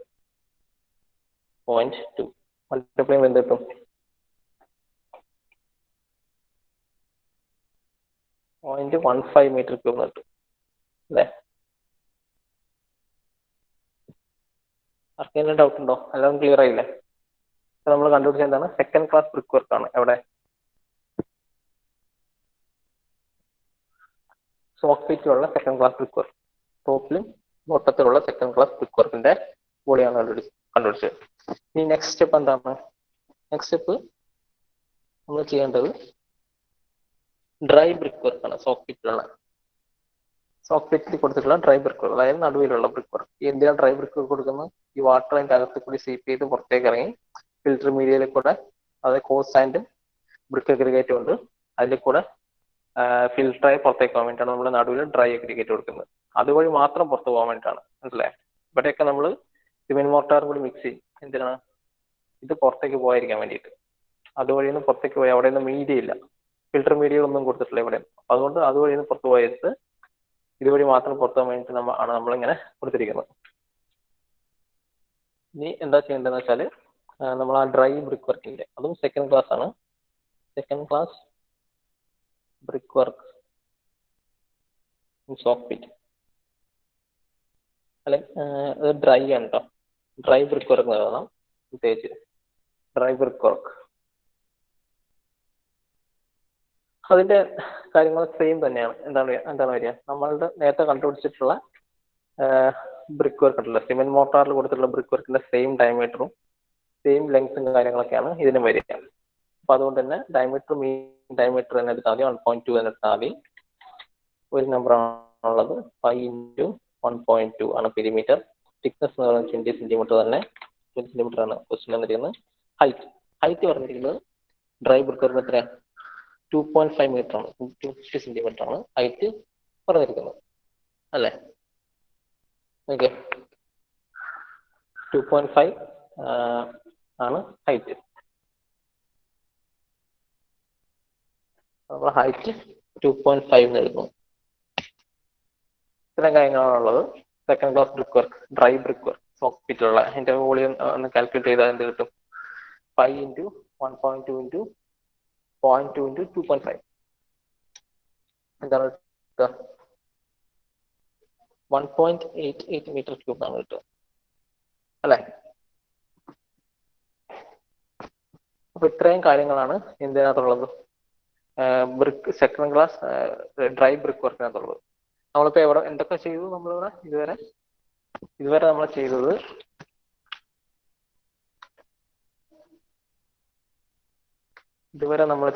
A: 0.2 മൾട്ടിപ്ലൈ എന്ത് കിട്ടും? 0.15 മീറ്റർ ക്യൂബ് കിട്ടും അല്ലേ? ആർക്കെങ്കിലും ഡൗട്ട് ഉണ്ടോ? എല്ലാം ക്ലിയർ ആയില്ലേ? നമ്മൾ കണ്ടുപിടിച്ച എന്താണ്? സെക്കൻഡ് ക്ലാസ് ബ്രിക്ക് വർക്ക് ആണ്. എവിടെ? സോഫ്റ്റ്വെയറിലുള്ള സെക്കൻഡ് ക്ലാസ് ബ്രിക്ക് വർക്ക്, ടോപ്പിലും ബോട്ടത്തിലുള്ള സെക്കൻഡ് ക്ലാസ് ബ്രിക്ക് വർക്കിന്റെ കൂടെയാണ് കണ്ടുപിടിച്ചത്. ഇനി നെക്സ്റ്റ് സ്റ്റെപ്പ് എന്താണ്? നെക്സ്റ്റ് സ്റ്റെപ്പ് നമ്മൾ ചെയ്യേണ്ടത് ഡ്രൈ ബ്രിക്ക് വർക്ക് ആണ്. സോഫ്റ്റ്വെയറിൽ കൊടുത്തിട്ടുള്ള ഡ്രൈ ബ്രിക്ക് വർക്ക്, അതായത് നടുവിലുള്ള ബ്രിക്ക് വർക്ക്. എന്തിനാണ് ഡ്രൈ ബ്രിക്ക് വർക്ക് കൊടുക്കുന്നത്? ഈ വാട്ടർ അതിന്റെ അകത്ത് കൂടി സീപ്പ് ചെയ്ത് പുറത്തേക്ക് ഇറങ്ങി ഫിൽറ്റർ മീഡിയയിൽ കൂടെ, അതായത് കോഴ്സ് ആൻഡ് ബ്രിക്ക് അഗ്രിഗേറ്റ് ഉണ്ട്, അതിൽ കൂടെ ഫിൽട്ടറായി പുറത്തേക്ക് പോകാൻ വേണ്ടിയിട്ടാണ് നമ്മൾ നടുവിൽ ഡ്രൈ അഗ്രിഗേറ്റ് കൊടുക്കുന്നത്. അതുവഴി മാത്രം പുറത്ത് പോകാൻ വേണ്ടിയിട്ടാണ്, മനസ്സിലായി? ഇവിടെയൊക്കെ നമ്മൾ സിമെന്റ് മോർട്ടാറും കൂടി മിക്സ് ചെയ്യും. എന്തിനാണ്? ഇത് പുറത്തേക്ക് പോകാതിരിക്കാൻ വേണ്ടിയിട്ട്. അതുവഴി നിന്ന് പുറത്തേക്ക് പോയി അവിടെ നിന്ന് മീഡിയ ഇല്ല, ഫിൽട്ടർ മീഡിയ ഒന്നും കൊടുത്തിട്ടില്ല ഇവിടെ. അതുകൊണ്ട് അതുവഴി നിന്ന് പുറത്ത് പോയത് ഇതുവഴി മാത്രം പുറത്തു പോകാൻ വേണ്ടിയിട്ട് ആണ് നമ്മളിങ്ങനെ കൊടുത്തിരിക്കുന്നത്. ഇനി എന്താ ചെയ്യേണ്ടതെന്ന് വെച്ചാൽ നമ്മൾ ആ ഡ്രൈ ബ്രിക്ക് വർക്കിന്റെ, അതും സെക്കൻഡ് ക്ലാസ് ആണ്, second class brick work soft pit അല്ലെ, അത് ഡ്രൈ ആണ് കേട്ടോ. ഡ്രൈ ബ്രിക്ക് വർക്ക് എഴുതണം പ്രത്യേകിച്ച്. ഡ്രൈ ബ്രിക്ക് വർക്ക് അതിന്റെ കാര്യങ്ങൾ സെയിം തന്നെയാണ്. എന്താണ് വരിക? നമ്മളുടെ നേരത്തെ കണ്ടുപിടിച്ചിട്ടുള്ള ബ്രിക്ക് വർക്ക് ഉണ്ടല്ലോ, സിമെന്റ് മോർട്ടാറിൽ കൊടുത്തിട്ടുള്ള ബ്രിക്ക് വർക്കിന്റെ സെയിം ഡയമീറ്ററും സെയിം ലെങ്ത്തും കാര്യങ്ങളൊക്കെയാണ് ഇതിനും വരിക. അപ്പൊ അതുകൊണ്ട് തന്നെ ഡയമീറ്റർ തന്നെ എടുത്താൽ മതി, 1.2 തന്നെ എടുത്താൽ മതി. ഒരു നമ്പർ ആണുള്ളത്, 5 × 1.2 ആണ് പെരിമീറ്റർ. തിക്നെസ് എന്ന് പറയുന്നത് 20 സെന്റിമീറ്റർ തന്നെ, 20 സെന്റിമീറ്റർ ആണ് ക്വസ്റ്റ്യൻ വന്നിരിക്കുന്നത്. ഹൈറ്റ് പറഞ്ഞിരിക്കുന്നത് ഡ്രൈ ബ്രിക്ക് വർക്ക് എത്രയാണ്? 2.5 മീറ്റർ ആണ്, 250 സെന്റിമീറ്റർ ആണ് ഹൈറ്റ് പറഞ്ഞിരിക്കുന്നത് അല്ലേ? ഓക്കെ, 2.5 ആണ് ഹൈറ്റ്. നമ്മൾ ഹൈറ്റ് 2.5 എന്ന് എഴുതുന്നു. ഇത്രയും കാര്യങ്ങളാണുള്ളത്. Second class brick work, dry brick work soft പിറ്റിലുള്ള അതിന്റെ വോളിയം ഒന്ന് കാൽക്കുലേറ്റ് ചെയ്താൽ എന്ത് കിട്ടും? 5 × 1.2 × 0.2 × 2.5 എന്താണ് കിട്ടുക? 1.88 മീറ്റർ ക്യൂബ് ആണ് കിട്ടുക അല്ലെ? അപ്പൊ ഇത്രയും കാര്യങ്ങളാണ് എന്തിനകത്തുള്ളത്? സെക്കൻഡ് ക്ലാസ് ഡ്രൈ ബ്രിക്ക് വർക്കിനകത്തുള്ളത്. നമ്മളിപ്പോ എന്തൊക്കെ ചെയ്തു നമ്മളിവിടെ ഇതുവരെ നമ്മൾ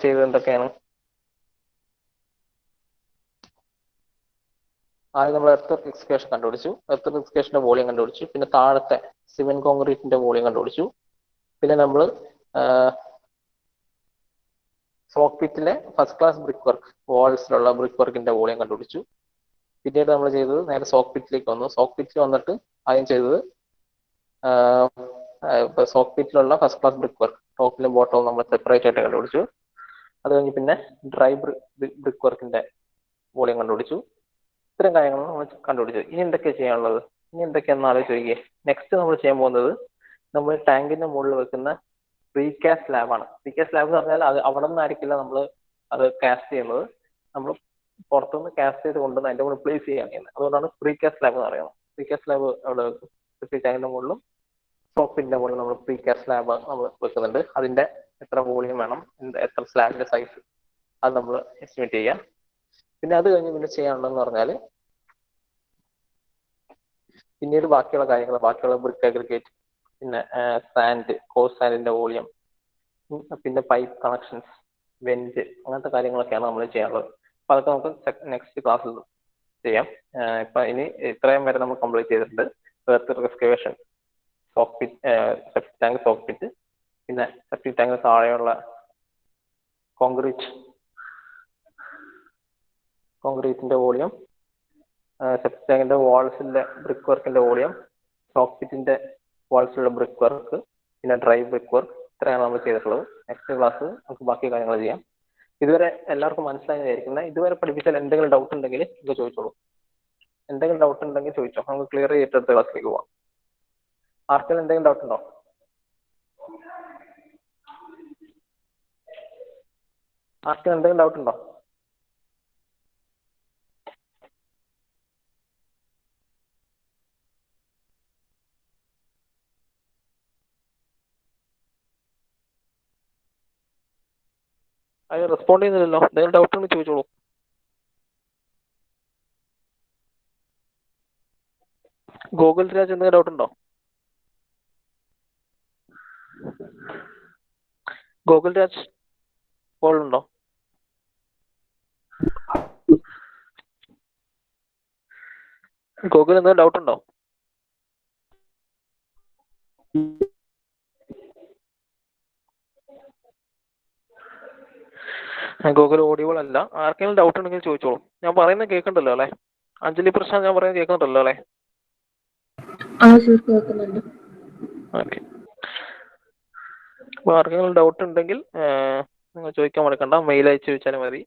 A: ചെയ്തത് എന്തൊക്കെയാണ്? ആദ്യം നമ്മൾ എർത്ത് എക്സ്കേഷൻ കണ്ടുപിടിച്ചു, എർത്ത് എക്സ്കേഷന്റെ വോളിയം കണ്ടുപിടിച്ചു, പിന്നെ താഴത്തെ സിമെന്റ് കോൺക്രീറ്റിന്റെ വോളിയം കണ്ടുപിടിച്ചു, പിന്നെ നമ്മൾ സോക്ക് പിറ്റിലെ ഫസ്റ്റ് ക്ലാസ് ബ്രിക്ക് വർക്ക് വാൾസിലുള്ള ബ്രിക്ക് വർക്കിന്റെ വോളിയം കണ്ടുപിടിച്ചു. പിന്നീട് നമ്മൾ ചെയ്തത് നേരെ സോക്ക് പിറ്റിലേക്ക് വന്നു. സോക്ക് പിറ്റിൽ വന്നിട്ട് ആദ്യം ചെയ്തത് സോക്ക് പിറ്റിലുള്ള ഫസ്റ്റ് ക്ലാസ് ബ്രിക്ക് വർക്ക് ടോപ്പിലും ബോട്ടവും നമ്മൾ സെപ്പറേറ്റ് ആയിട്ട് കണ്ടുപിടിച്ചു. അത് കഴിഞ്ഞ് പിന്നെ ഡ്രൈ ബ്രിക്ക് വർക്കിന്റെ വോളിയം കണ്ടുപിടിച്ചു. ഇത്തരം കാര്യങ്ങളാണ് നമ്മൾ കണ്ടുപിടിച്ചത്. ഇനി എന്തൊക്കെയാണ് ചെയ്യാനുള്ളത്? ഇനി എന്തൊക്കെയാണെന്ന് ആലോചിക്കുക. നെക്സ്റ്റ് നമ്മൾ ചെയ്യാൻ പോകുന്നത് നമ്മൾ ടാങ്കിന്റെ മുകളിൽ വെക്കുന്ന പ്രീകാസ്റ്റ് സ്ലാബ് ആണ്. പ്രീകാസ്റ്റ് സ്ലാബ് എന്ന് പറഞ്ഞാൽ അത് അവിടെ നിന്നായിരിക്കില്ല നമ്മൾ അത് കാസ്റ്റ് ചെയ്യുന്നത്, നമ്മൾ പുറത്തുനിന്ന് കാസ്റ്റ് ചെയ്ത് കൊണ്ടുവന്ന് അതിന്റെ മുകളിൽ പ്ലേസ് ചെയ്യാൻ ചെയ്യുന്നത്. അതുകൊണ്ടാണ് പ്രീകാസ്റ്റ് സ്ലാബ് എന്ന് പറയുന്നത്. പ്രീകാസ്റ്റ് സ്ലാബ് അവിടെ ടാങ്കിന്റെ മുകളിലും സോപ്പിന്റെ മുകളിൽ നമ്മൾ പ്രീകാസ്റ്റ് സ്ലാബ് നമ്മൾ വെക്കുന്നുണ്ട്. അതിന്റെ എത്ര വോളിയം വേണം, എത്ര സ്ലാബിന്റെ സൈസ്, അത് നമ്മൾ എസ്റ്റിമേറ്റ് ചെയ്യാം. പിന്നെ അത് കഴിഞ്ഞ് പിന്നെ ചെയ്യാനുള്ളതെന്ന് പറഞ്ഞാൽ പിന്നീട് ബാക്കിയുള്ള ബ്രിക്ക് അഗ്രിഗേറ്റ്, പിന്നെ സാൻഡ്, കോഴ്സ് സാൻഡിന്റെ വോളിയം, പിന്നെ പൈപ്പ് കണക്ഷൻസ്, വെന്റ്, അങ്ങനത്തെ കാര്യങ്ങളൊക്കെയാണ് നമ്മൾ ചെയ്യാനുള്ളത്. അപ്പൊ അതൊക്കെ നമുക്ക് നെക്സ്റ്റ് ക്ലാസ്സിൽ ചെയ്യാം. ഇപ്പൊ ഇനി ഇത്രയും വരെ നമ്മൾ കംപ്ലീറ്റ് ചെയ്തിട്ടുണ്ട്. Earth excavation, septic tank soak pit, പിന്നെ സെപ്റ്റിക് ടാങ്ക് താഴെയുള്ള കോൺക്രീറ്റിന്റെ വോളിയം, സെപ്റ്റിക് ടാങ്കിന്റെ വാൾസിന്റെ ബ്രിക്ക് വർക്കിന്റെ വോളിയം, കോക്പിറ്റിന്റെ വാൾസിലുള്ള ബ്രിക്ക് വർക്ക്, പിന്നെ ഡ്രൈ ബ്രിക്ക് വർക്ക്, ഇത്രയാണ് നമ്മൾ ചെയ്തിട്ടുള്ളത്. നെക്സ്റ്റ് ക്ലാസ് നമുക്ക് ബാക്കി കാര്യങ്ങൾ ചെയ്യാം. ഇതുവരെ എല്ലാവർക്കും മനസ്സിലായിരിക്കുന്നത്. ഇതുവരെ പഠിപ്പിച്ചാൽ എന്തെങ്കിലും ഡൗട്ട് ഉണ്ടെങ്കിൽ ഇത് ചോദിച്ചോളൂ. എന്തെങ്കിലും ഡൗട്ട് ഉണ്ടെങ്കിൽ ചോദിച്ചോ, നമുക്ക് ക്ലിയർ ചെയ്തിട്ട് അടുത്ത ക്ലാസ്സിലേക്ക് പോവാം. ആർക്കെങ്കിലും എന്തെങ്കിലും ഡൗട്ട് ഉണ്ടോ? ആർക്കെങ്കിലും എന്തെങ്കിലും ഡൗട്ട് ഉണ്ടോ? അത് റെസ്പോണ്ട് ചെയ്യുന്നില്ലല്ലോ. എന്തെങ്കിലും ഡൗട്ട് ഉണ്ടെങ്കിൽ ചോദിച്ചോളൂ. ഗോകുൽ രാജ് എന്തെങ്കിലും ഡൗട്ട് ഉണ്ടോ? ഗോകുൽ രാജ് കോൾ ഉണ്ടോ? ഗോകുൽ എന്തെങ്കിലും ഡൗട്ട് ഉണ്ടോ? ഗൂഗിൾ ഓഡിയോൾ അല്ല. ആർക്കെങ്കിലും ഡൗട്ട് ഉണ്ടെങ്കിൽ ചോദിച്ചോളൂ. ഞാൻ പറയുന്നത് കേൾക്കണ്ടല്ലോ അല്ലേ? അഞ്ജലി പ്രശാന്ത്, ഞാൻ പറയുന്നത് കേൾക്കുന്നുണ്ടല്ലോ അല്ലേ?
B: ആ സർ കേൾക്കുന്നുണ്ട്.
A: ഓക്കെ. അപ്പോൾ ആർക്കെങ്കിലും ഡൗട്ട് ഉണ്ടെങ്കിൽ നിങ്ങൾ ചോദിക്കാൻ മറക്കണ്ട, മെയിൽ അയച്ച് ചോദിച്ചാലും മതി.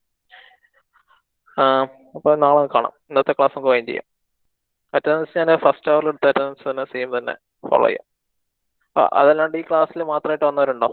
A: അപ്പോൾ നാളെ കാണാം. ഇന്നത്തെ ക്ലാസ് നമുക്ക് വൈൻഡ് ചെയ്യാം. അറ്റൻഡൻസ് ഞാൻ ഫസ്റ്റ് അവറിൽ എടുത്ത അറ്റൻഡൻസ് തന്നെ സെയിം തന്നെ ഫോളോ ചെയ്യാം. അതല്ലാണ്ട് ഈ ക്ലാസ്സിൽ മാത്രമായിട്ട് വന്നവരുണ്ടോ?